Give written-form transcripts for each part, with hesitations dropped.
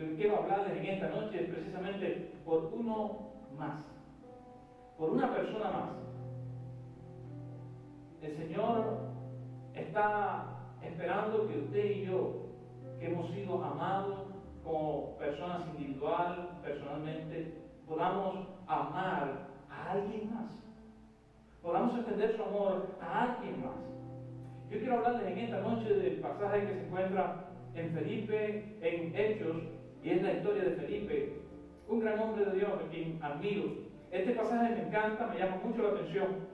que quiero hablarles en esta noche es precisamente por uno más, por una persona más. El Señor está esperando que usted y yo, que hemos sido amados como personas personalmente, podamos amar a alguien más. Podamos extender su amor a alguien más. Yo quiero hablarles en esta noche del pasaje que se encuentra en Felipe, en Hechos, y es la historia de Felipe, un gran hombre de Dios a quien admiro. Este pasaje me encanta, me llama mucho la atención,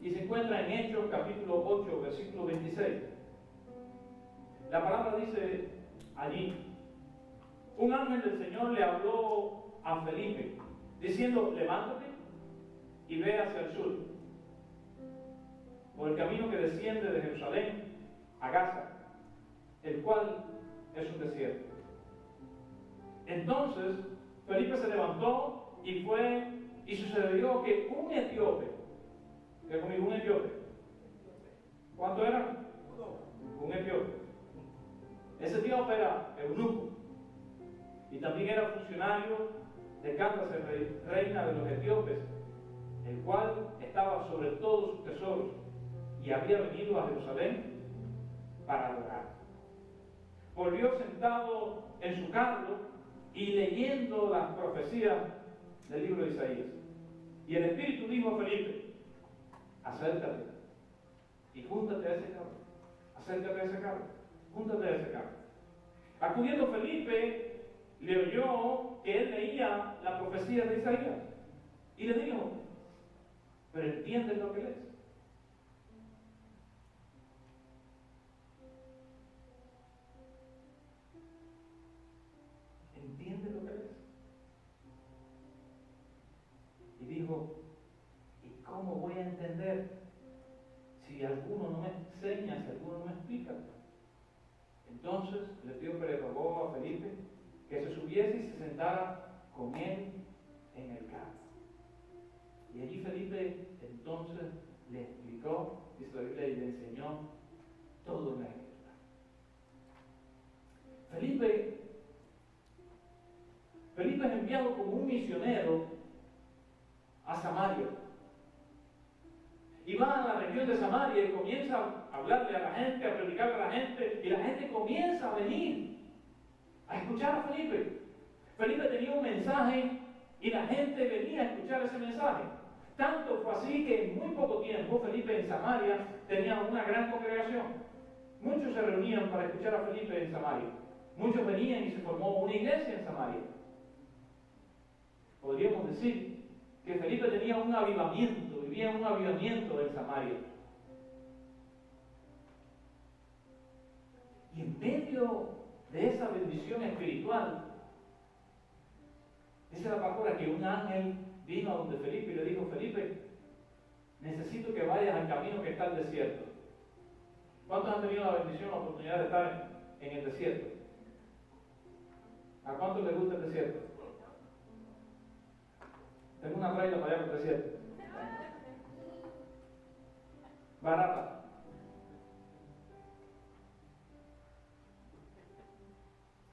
y se encuentra en Hechos capítulo 8, versículo 26. La palabra dice allí: un ángel del Señor le habló a Felipe, diciendo: levántate y ve hacia el sur, por el camino que desciende de Jerusalén a Gaza, el cual es un desierto. Entonces Felipe se levantó y fue, y sucedió que un etíope, un etíope, ¿cuánto era? Un etíope. Ese etíope era eunuco y también era funcionario de Candace, reina de los etíopes, el cual estaba sobre todos sus tesoros y había venido a Jerusalén para adorar. Volvió sentado en su carro y leyendo las profecías del libro de Isaías. Y el Espíritu dijo a Felipe: acércate y júntate a ese carro. Acércate a ese carro, júntate a ese carro. Acudiendo Felipe, le oyó que él leía la profecía de Isaías y le dijo: ¿pero entiendes lo que lees? ¿Entiendes lo que lees? Y dijo: ¿y cómo voy a entender si alguno no me enseña, si alguno no me explica? Entonces el etíope le rogó a Felipe que se subiese y se sentara con él en el carro. Y allí Felipe entonces le explicó, dice la Biblia, y le enseñó todo en la Escritura. Felipe es enviado como un misionero a Samaria. Y va a la región de Samaria y comienza a hablarle a la gente, a predicarle a la gente, y la gente comienza a venir a escuchar a Felipe. Felipe tenía un mensaje y la gente venía a escuchar ese mensaje. Tanto fue así que en muy poco tiempo Felipe en Samaria tenía una gran congregación. Muchos se reunían para escuchar a Felipe en Samaria. Muchos venían y se formó una iglesia en Samaria. Podríamos decir que Felipe tenía un avivamiento, vivía un avivamiento en Samaria. Y en medio de esa bendición espiritual, dice la palabra que un ángel vino a donde Felipe y le dijo: Felipe, necesito que vayas al camino que está al desierto. ¿Cuántos han tenido la bendición, la oportunidad de estar en el desierto? ¿A cuántos les gusta el desierto? Tengo una traila para allá por el desierto. Barata.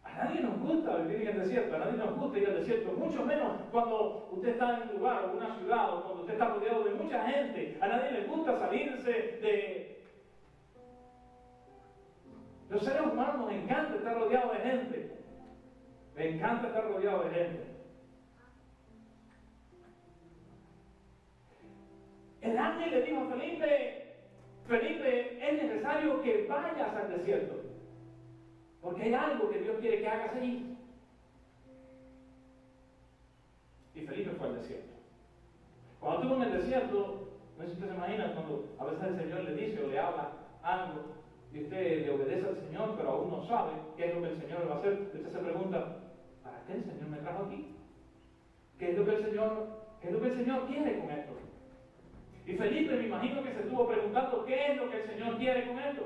A nadie nos gusta vivir en el desierto, a nadie nos gusta ir al desierto, mucho menos cuando usted está en un lugar o una ciudad o cuando usted está rodeado de mucha gente. A nadie le gusta salirse de... Los seres humanos nos encanta estar rodeados de gente. Me encanta estar rodeado de gente. El ángel le dijo a Felipe: Felipe, es necesario que vayas al desierto, porque hay algo que Dios quiere que hagas allí. Y Felipe fue al desierto. Cuando estuvo en el desierto, no sé si usted se imagina cuando a veces el Señor le dice o le habla algo y usted le obedece al Señor, pero aún no sabe qué es lo que el Señor le va a hacer. Usted se pregunta: ¿para qué el Señor me trajo aquí? ¿Qué es lo que el Señor quiere con esto? Y Felipe, me imagino que se estuvo preguntando: ¿qué es lo que el Señor quiere con esto?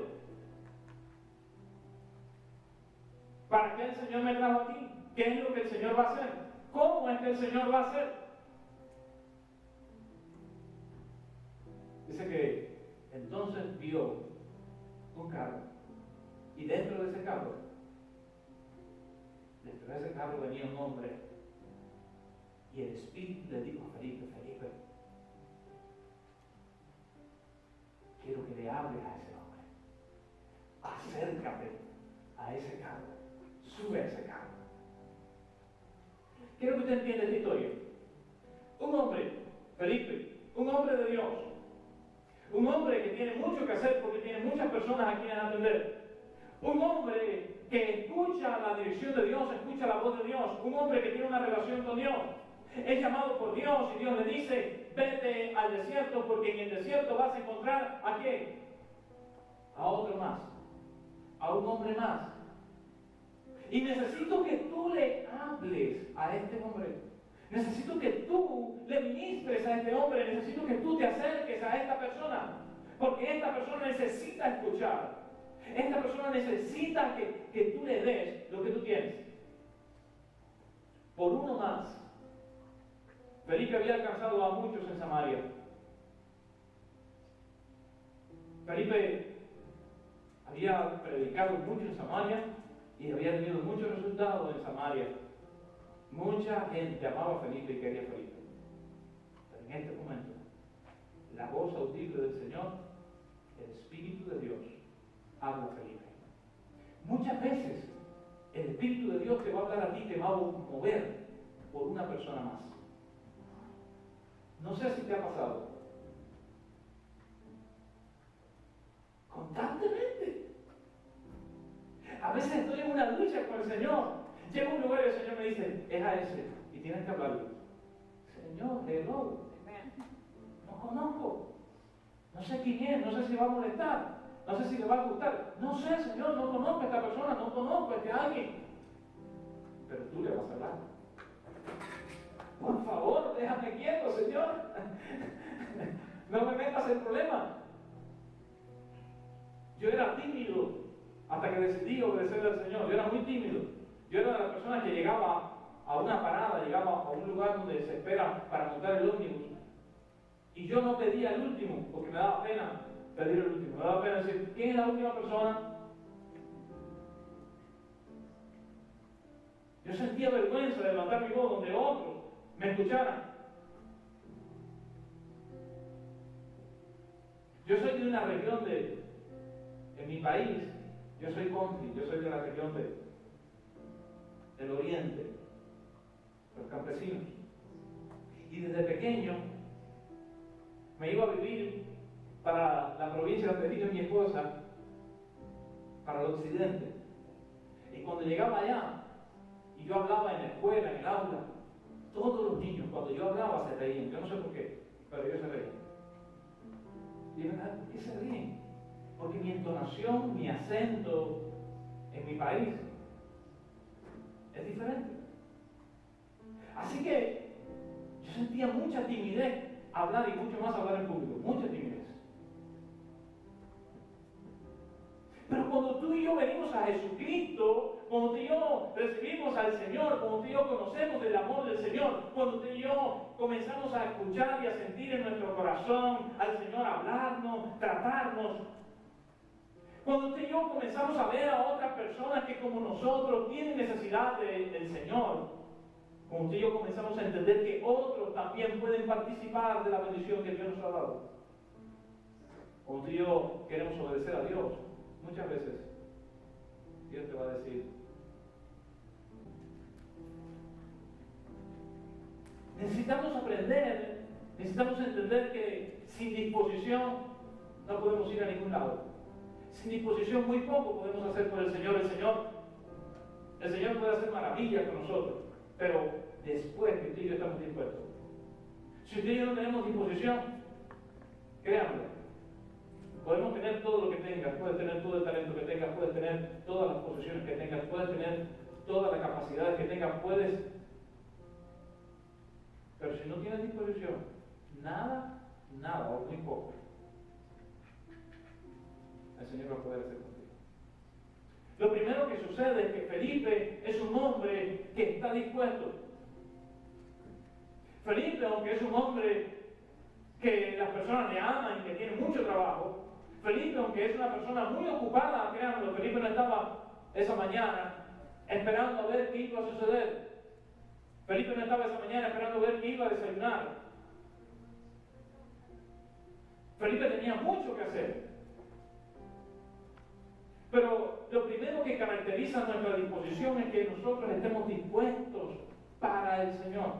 ¿Para qué el Señor me trajo aquí? ¿Qué es lo que el Señor va a hacer? ¿Cómo es que el Señor va a hacer? Dice que entonces vio un carro, y dentro de ese carro, Pero ese carro venía un hombre y el Espíritu le dijo a Felipe, Felipe, quiero que le hables a ese hombre. Acércate a ese carro. Sube a ese carro. Quiero que usted entienda esta historia. Un hombre, Felipe, un hombre de Dios, un hombre que tiene mucho que hacer porque tiene muchas personas a quienes atender, un hombre que escucha la dirección de Dios, escucha la voz de Dios, un hombre que tiene una relación con Dios, es llamado por Dios y Dios le dice, vete al desierto porque en el desierto vas a encontrar ¿a quién? A otro más, a un hombre más. Y necesito que tú le hables a este hombre. Necesito que tú le ministres a este hombre. Necesito que tú te acerques a esta persona. Porque esta persona necesita escuchar. Esta persona necesita que tú le des lo que tú tienes. Por uno más. Felipe había alcanzado a muchos en Samaria. Felipe había predicado mucho en Samaria y había tenido muchos resultados en Samaria. Mucha gente amaba a Felipe y quería a Felipe. Pero en este momento, la voz audible del Señor, el Espíritu de Dios, habla a Felipe. Muchas veces, el Espíritu de Dios te va a hablar a ti, te va a mover por una persona más. No sé si te ha pasado. Constantemente. A veces estoy en una lucha con el Señor. Llego a un lugar y el Señor me dice, es a ese. Y tienes que hablarle. Señor, hello. No conozco. No sé quién es. No sé si va a molestar. No sé si le va a gustar. No sé, Señor, no conozco a esta persona. No conozco a este alguien. Pero tú le vas a hablar. Por favor, déjame quieto, Señor. No me metas en problemas. Yo era tímido hasta que decidí obedecer al Señor. Yo era muy tímido. Yo era de las personas que llegaba a una parada, llegaba a un lugar donde se espera para montar el ómnibus. Y yo no pedía el último, porque me daba pena pedir el último. Me daba pena decir, ¿quién es la última persona? Yo sentía vergüenza de levantar mi voz donde otros me escucharan. Yo soy de una región en mi país, yo soy country, yo soy de la región del oriente, los campesinos. Y desde pequeño me iba a vivir para la provincia donde vive mi esposa, para el occidente. Y cuando llegaba allá, y yo hablaba en la escuela, en el aula, todos los niños, cuando yo hablaba, se reían. Yo no sé por qué, pero ellos se reían. Y ¿verdad? ¿Por qué se ríen? Porque mi entonación, mi acento en mi país es diferente. Así que yo sentía mucha timidez hablar y mucho más hablar en público, mucha timidez. Pero cuando tú y yo venimos a Jesucristo, cuando tú y yo recibimos al Señor, cuando tú y yo conocemos el amor del Señor, cuando tú y yo comenzamos a escuchar y a sentir en nuestro corazón al Señor hablarnos, tratarnos, cuando tú y yo comenzamos a ver a otras personas que como nosotros tienen necesidad del Señor, cuando tú y yo comenzamos a entender que otros también pueden participar de la bendición que Dios nos ha dado, cuando tú y yo queremos obedecer a Dios, muchas veces Dios te va a decir, necesitamos aprender, necesitamos entender que sin disposición no podemos ir a ningún lado. Sin disposición muy poco podemos hacer por el Señor. El Señor puede hacer maravillas con nosotros, pero después que tú y yo estamos dispuestos. Si usted y yo no tenemos disposición, créanme, podemos tener todo lo que tengas, puedes tener todo el talento que tengas, puedes tener todas las posesiones que tengas, puedes tener todas las capacidades que tengas, pero si no tienes disposición, nada o muy poco, el Señor va a poder hacer contigo. Lo primero que sucede es que Felipe es un hombre que está dispuesto. Felipe, aunque es un hombre que las personas le aman y que tiene mucho trabajo, Felipe, aunque es una persona muy ocupada, créanlo, Felipe no estaba esa mañana esperando a ver qué iba a suceder. Felipe no estaba esa mañana esperando a ver qué iba a desayunar. Felipe tenía mucho que hacer. Pero lo primero que caracteriza nuestra disposición es que nosotros estemos dispuestos para el Señor.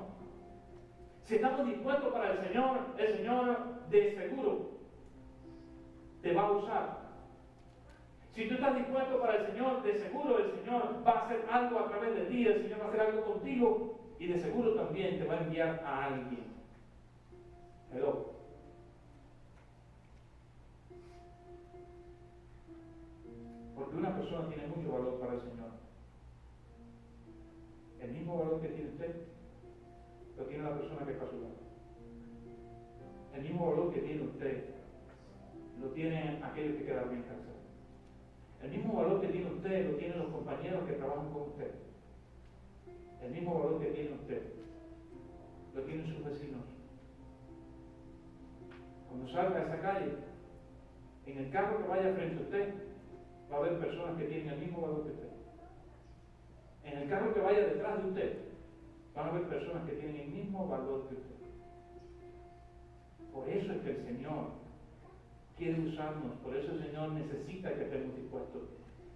Si estamos dispuestos para el Señor de seguro te va a usar. Si tú estás dispuesto para el Señor, de seguro el Señor va a hacer algo a través de ti, el Señor va a hacer algo contigo y de seguro también te va a enviar a alguien. Hello. Porque una persona tiene mucho valor para el Señor. El mismo valor que tiene usted, lo tiene la persona que está a su lado. El mismo valor que tiene usted, lo tienen aquellos que quedaron en cárcel. El mismo valor que tiene usted, lo tienen los compañeros que trabajan con usted. El mismo valor que tiene usted, lo tienen sus vecinos. Cuando salga a esa calle, en el carro que vaya frente a usted, va a haber personas que tienen el mismo valor que usted. En el carro que vaya detrás de usted, van a haber personas que tienen el mismo valor que usted. Por eso es que el Señor quiere usarnos, por eso el Señor necesita que estemos dispuestos.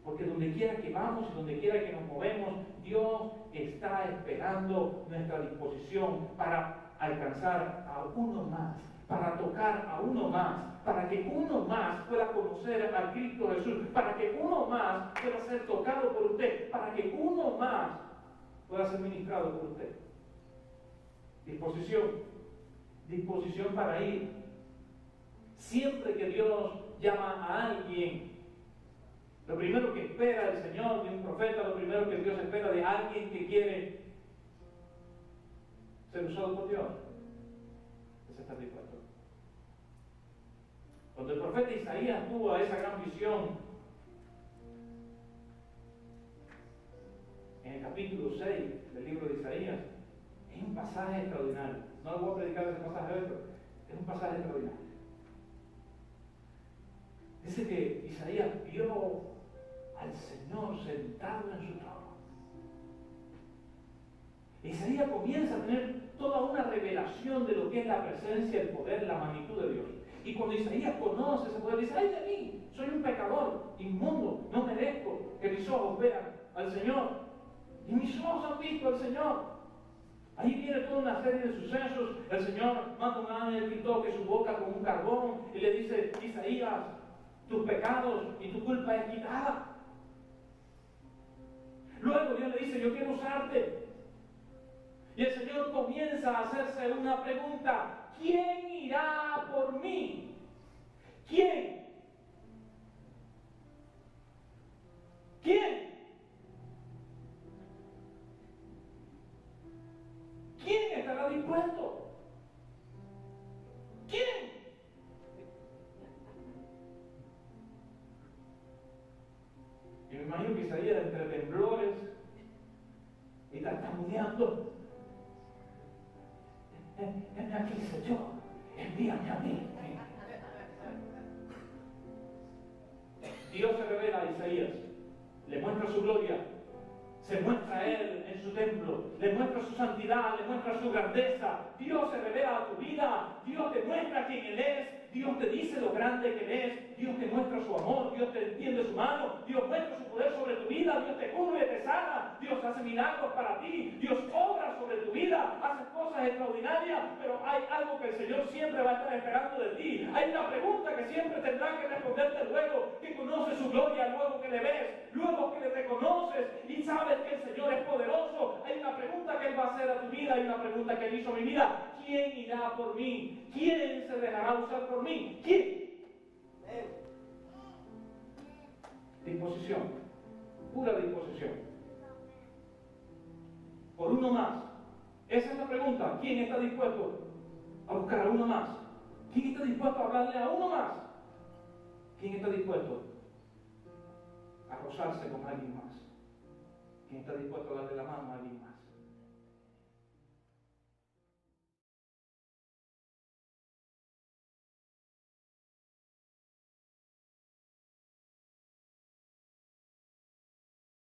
Porque donde quiera que vamos y donde quiera que nos movemos, Dios está esperando nuestra disposición para alcanzar a uno más, para tocar a uno más, para que uno más pueda conocer a Cristo Jesús, para que uno más pueda ser tocado por usted, para que uno más pueda ser ministrado por usted. Disposición para ir. Siempre que Dios llama a alguien, lo primero que espera el Señor de un profeta, lo primero que Dios espera de alguien que quiere ser usado por Dios, es estar dispuesto. Cuando el profeta Isaías tuvo esa gran visión, en el capítulo 6 del libro de Isaías, es un pasaje extraordinario. No lo voy a predicar ese pasaje hoy, pero es un pasaje extraordinario. Dice que Isaías vio al Señor sentado en su trono. Isaías comienza a tener toda una revelación de lo que es la presencia, el poder, la magnitud de Dios. Y cuando Isaías conoce ese poder, dice: ¡ay de mí! Soy un pecador, inmundo, no merezco que mis ojos vean al Señor. Y mis ojos han visto al Señor. Ahí viene toda una serie de sucesos. El Señor manda un ángel que toque su boca con un carbón y le dice: Isaías, tus pecados y tu culpa es quitada. Luego Dios le dice: yo quiero usarte. Y el Señor comienza a hacerse una pregunta: ¿quién irá por mí? ¿Quién? ¿Quién? ¿Quién estará dispuesto? ¿Quién? Y me imagino que Isaías, entre temblores y tartamudeando: heme aquí, Señor, envíame a mí. Dios se revela a Isaías, le muestra su gloria, se muestra a Él en su templo, le muestra su santidad, le muestra su grandeza. Dios se revela a tu vida, Dios te muestra quién Él es, Dios te dice lo grande que Él es, Dios te muestra su amor, Dios te extiende su mano, Dios muestra su poder sobre tu vida, Dios te cubre, te sana, Dios hace milagros para ti, Dios obra sobre tu vida, hace cosas extraordinarias, pero hay algo que el Señor siempre va a estar esperando de ti. Hay una pregunta que siempre tendrá que responderte luego que conoces su gloria, luego que le ves, luego que le reconoces y sabes que el Señor es poderoso. Hay una pregunta que Él va a hacer a tu vida, hay una pregunta que Él hizo a mi vida: ¿quién irá por mí? ¿Quién se dejará usar por mí? ¿Quién? Disposición, pura disposición. Por uno más. Esa es la pregunta: ¿quién está dispuesto a buscar a uno más? ¿Quién está dispuesto a hablarle a uno más? ¿Quién está dispuesto a rozarse con alguien más? ¿Quién está dispuesto a darle la mano a alguien más?